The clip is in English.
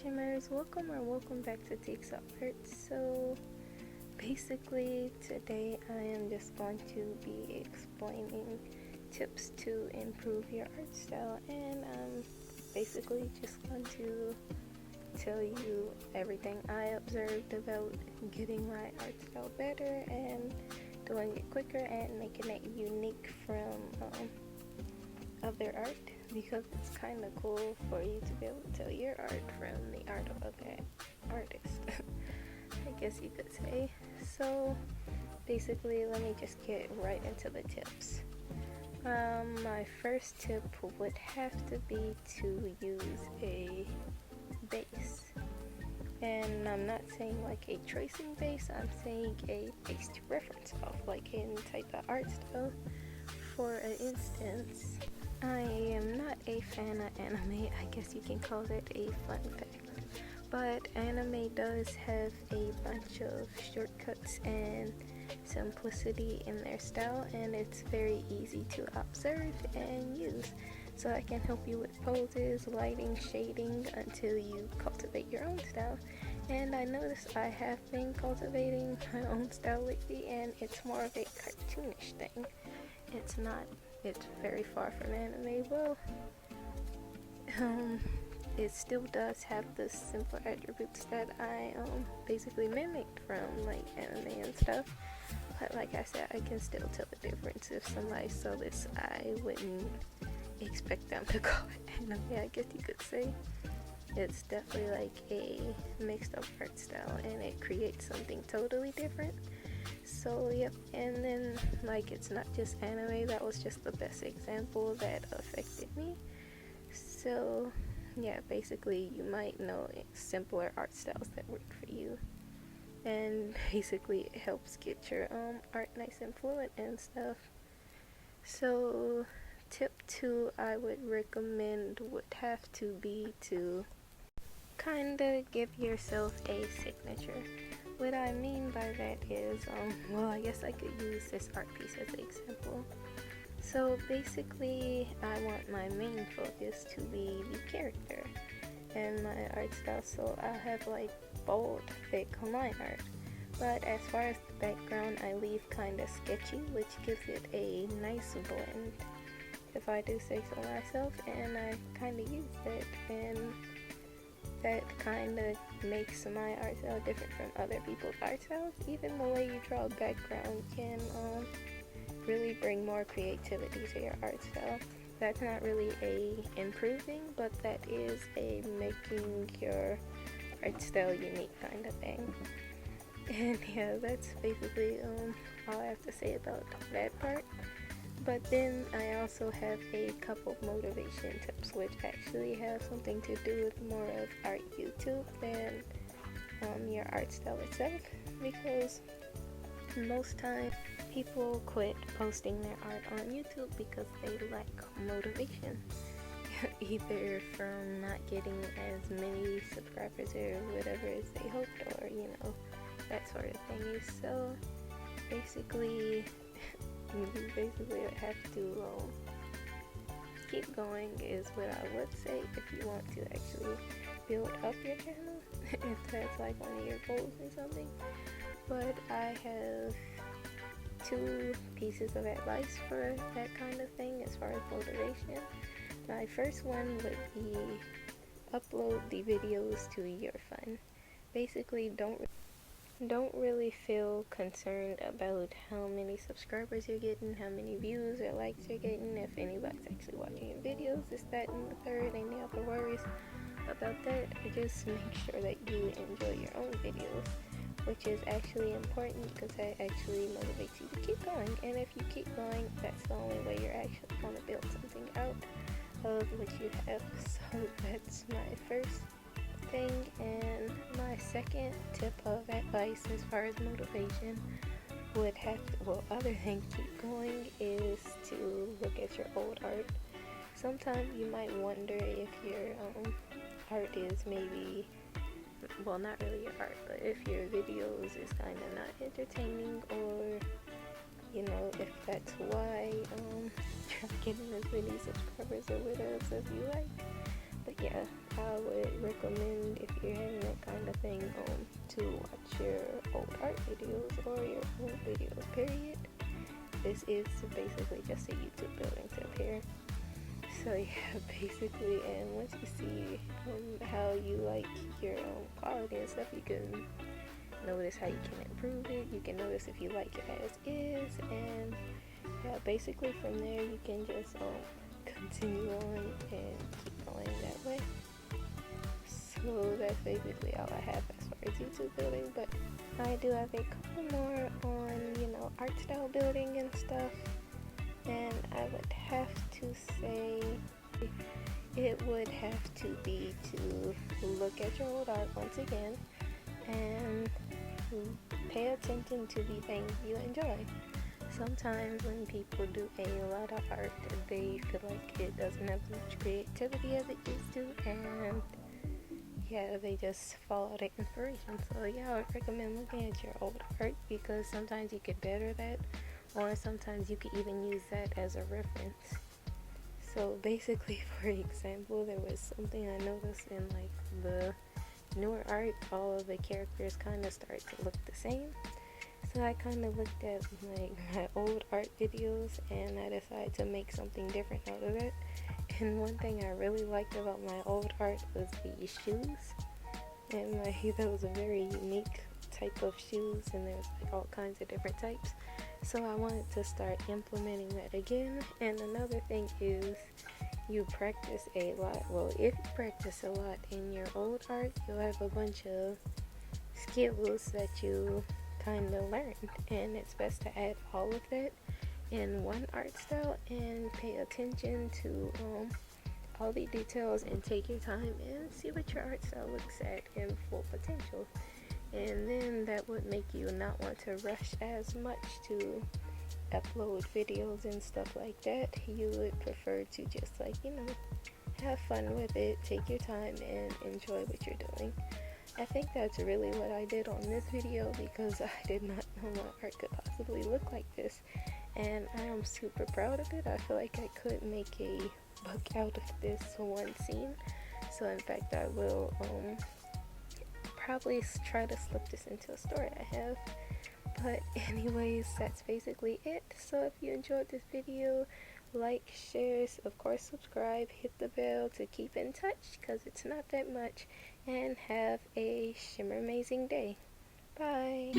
Shimmers, welcome back to Takes Up Art. So basically today I am just going to be explaining tips to improve your art style, and I'm basically just going to tell you everything I observed about getting my art style better and doing it quicker and making it unique from other art, because it's kind of cool for you to be able to tell your art from the art of other artists. I guess you could say. So basically, let me just get right into the tips. My first tip would have to be to use a base. And I'm not saying like a tracing base, I'm saying a base to reference off, like any type of art style. For instance, I am not a fan of anime. I guess you can call it a fun fact. But anime does have a bunch of shortcuts and simplicity in their style, and it's very easy to observe and use. So I can help you with poses, lighting, shading until you cultivate your own style. And I noticed I have been cultivating my own style lately, and it's more of a cartoonish thing. It's very far from anime. Well, it still does have the simple attributes that I basically mimicked from like anime and stuff. But like I said, I can still tell the difference. If somebody saw this, I wouldn't expect them to call it anime, I guess you could say. It's definitely like a mixed up art style, and it creates something totally different. So yep, and then like it's not just anime, that was just the best example that affected me. So yeah, basically you might know simpler art styles that work for you, and basically it helps get your art nice and fluent and stuff. So tip 2 I would recommend would have to be to kinda give yourself a signature. What I mean by that is, well, I guess I could use this art piece as an example. So basically, I want my main focus to be the character and my art style. So I'll have like bold, thick line art. But as far as the background, I leave kind of sketchy, which gives it a nice blend, if I do say so myself. And I kind of use that, and that kind of makes my art style different from other people's art styles. Even the way you draw a background can really bring more creativity to your art style. That's not really a improving, but that is a making your art style unique kind of thing. And yeah, that's basically all I have to say about that part. But then I also have a couple motivation tips, which actually have something to do with more of art YouTube than your art style itself, because most times people quit posting their art on YouTube because they lack motivation, either from not getting as many subscribers or whatever as they hoped, or that sort of thing. So basically you have to keep going is what I would say if you want to actually build up your channel, if that's like one of your goals or something. But I have 2 pieces of advice for that kind of thing as far as motivation. My first one would be upload the videos to your fun. Basically, don't really feel concerned about how many subscribers you're getting, how many views or likes you're getting, if anybody's actually watching your videos, this, that, and the third. Any other worries about that? Just make sure that you enjoy your own videos, which is actually important because that actually motivates you to keep going. And if you keep going, that's the only way you're actually going to build something out of what you have. So that's my first thing. And my second tip of advice as far as motivation would have to, well, other than keep going, is to look at your old art. Sometimes you might wonder if your art is maybe, well, not really your art, but if your videos is kind of not entertaining, or if that's why you're not getting as many subscribers or whatever as you like. But yeah, I would recommend if you're having that kind of thing to watch your old art videos or your old videos, period. This is basically just a YouTube building tip here. So yeah, basically, and once you see how you like your quality and stuff, you can notice how you can improve it. You can notice if you like it as is, and yeah, basically from there you can just continue on and keep going that way. So that's basically all I have as far as YouTube building, but I do have a couple more on, art style building and stuff. And I would have to say it would have to be to look at your old art once again and pay attention to the things you enjoy. Sometimes when people do a lot of art, they feel like it doesn't have much creativity as it used to, and yeah, they just follow the inspiration. So yeah, I would recommend looking at your old art because sometimes you could better that, or sometimes you could even use that as a reference. So basically, for example, there was something I noticed in like the newer art, all of the characters kind of start to look the same. So I kind of looked at like my old art videos and I decided to make something different out of it. And one thing I really liked about my old art was the shoes. And that was a very unique type of shoes, and there was like all kinds of different types. So I wanted to start implementing that again. And another thing is you practice a lot. Well, if you practice a lot in your old art, you'll have a bunch of skills that you kind of learned, and it's best to add all of that in one art style and pay attention to all the details and take your time and see what your art style looks at in full potential. And then that would make you not want to rush as much to upload videos and stuff like that. You would prefer to just have fun with it, take your time and enjoy what you're doing. I think that's really what I did on this video because I did not know my art could possibly look like this, and I am super proud of it. I feel like I could make a book out of this one scene, so in fact I will probably try to slip this into a story I have. But anyways, that's basically it. So if you enjoyed this video, like, share, of course subscribe, hit the bell to keep in touch because it's not that much, and have a shimmer amazing day. Bye.